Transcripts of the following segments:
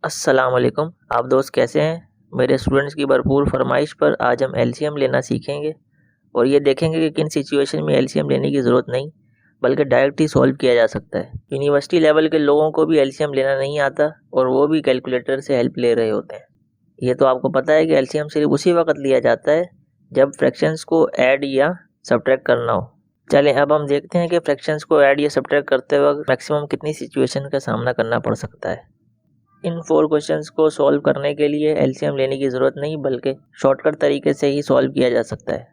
अस्सलाम वालेकुम। आप दोस्त कैसे हैं? मेरे स्टूडेंट्स की भरपूर फरमाइश पर आज हम एलसीएम लेना सीखेंगे और ये देखेंगे कि किन सिचुएशन में एलसीएम लेने की ज़रूरत नहीं बल्कि डायरेक्ट ही सॉल्व किया जा सकता है। यूनिवर्सिटी लेवल के लोगों को भी एलसीएम लेना नहीं आता और वो भी कैलकुलेटर से हेल्प ले रहे होते हैं। ये तो आपको पता है कि एलसीएम सिर्फ उसी वक्त लिया जाता है जब फ्रैक्शंस को ऐड या सब्ट्रैक्ट करना हो। चलें अब हम देखते हैं कि फ्रैक्शंस को ऐड या सब्ट्रैक्ट करते वक्त मैक्सिमम कितनी सिचुएशन का सामना करना पड़ सकता है। इन 4 क्वेश्चंस को सॉल्व करने के लिए एलसीएम लेने की ज़रूरत नहीं बल्कि शॉर्टकट तरीके से ही सॉल्व किया जा सकता है।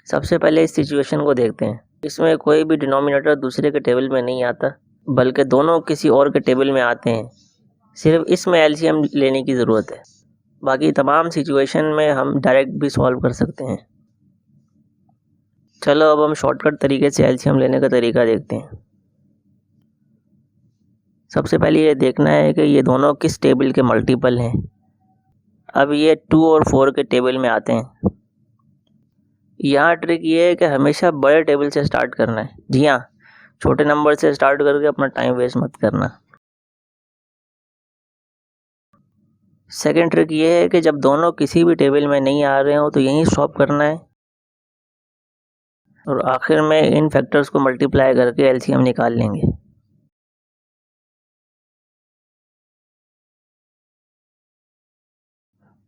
सबसे पहले इस सिचुएशन को देखते हैं। इसमें कोई भी डिनोमिनेटर दूसरे के टेबल में नहीं आता बल्कि दोनों किसी और के टेबल में आते हैं। सिर्फ इसमें एलसीएम लेने की ज़रूरत है। बाकी तमाम सिचुएशन में हम डायरेक्ट भी सॉल्व कर सकते हैं। चलो अब हम शॉर्टकट तरीके से एलसीएम लेने का तरीका देखते हैं। सबसे पहले ये देखना है कि ये दोनों किस टेबल के मल्टीपल हैं। अब ये 2 और 4 के टेबल में आते हैं। यहाँ ट्रिक ये है कि हमेशा बड़े टेबल से स्टार्ट करना है। जी हाँ, छोटे नंबर से स्टार्ट करके अपना टाइम वेस्ट मत करना। सेकंड ट्रिक ये है कि जब दोनों किसी भी टेबल में नहीं आ रहे हो तो यहीं स्टॉप करना है और आखिर में इन फैक्टर्स को मल्टीप्लाई करके एलसीएम निकाल लेंगे।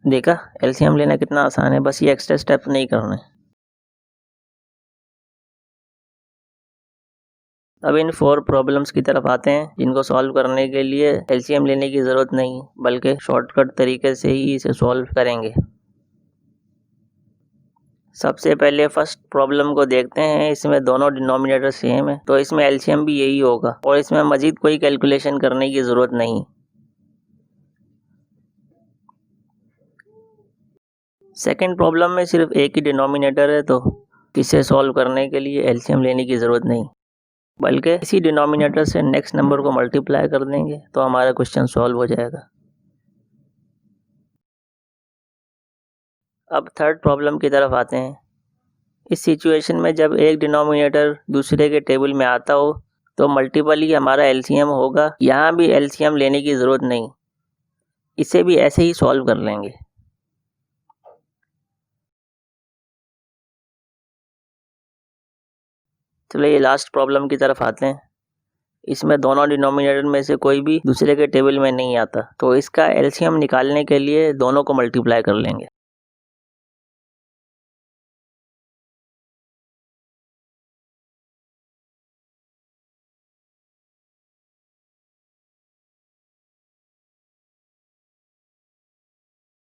देखा, एलसीएम लेना कितना आसान है, बस ये एक्स्ट्रा स्टेप नहीं करना है। अब इन 4 प्रॉब्लम्स की तरफ आते हैं जिनको सॉल्व करने के लिए एलसीएम लेने की ज़रूरत नहीं बल्कि शॉर्टकट तरीके से ही इसे सॉल्व करेंगे। सबसे पहले फर्स्ट प्रॉब्लम को देखते हैं। इसमें दोनों डिनोमिनेटर सेम है तो इसमें एलसीएम भी यही होगा और इसमें मज़ीद कोई कैलकुलेशन करने की ज़रूरत नहीं। सेकंड प्रॉब्लम में सिर्फ एक ही डिनोमिनेटर है तो इसे सॉल्व करने के लिए एलसीएम लेने की ज़रूरत नहीं बल्कि इसी डिनोमिनेटर से नेक्स्ट नंबर को मल्टीप्लाई कर देंगे तो हमारा क्वेश्चन सॉल्व हो जाएगा। अब थर्ड प्रॉब्लम की तरफ आते हैं। इस सिचुएशन में जब एक डिनोमिनेटर दूसरे के टेबल में आता हो तो मल्टीपल ही हमारा एलसीएम होगा। यहाँ भी एलसीएम लेने की ज़रूरत नहीं, इसे भी ऐसे ही सॉल्व कर लेंगे। चलिए ये लास्ट प्रॉब्लम की तरफ आते हैं। इसमें दोनों डिनोमिनेटर में से कोई भी दूसरे के टेबल में नहीं आता तो इसका एलसीएम निकालने के लिए दोनों को मल्टीप्लाई कर लेंगे।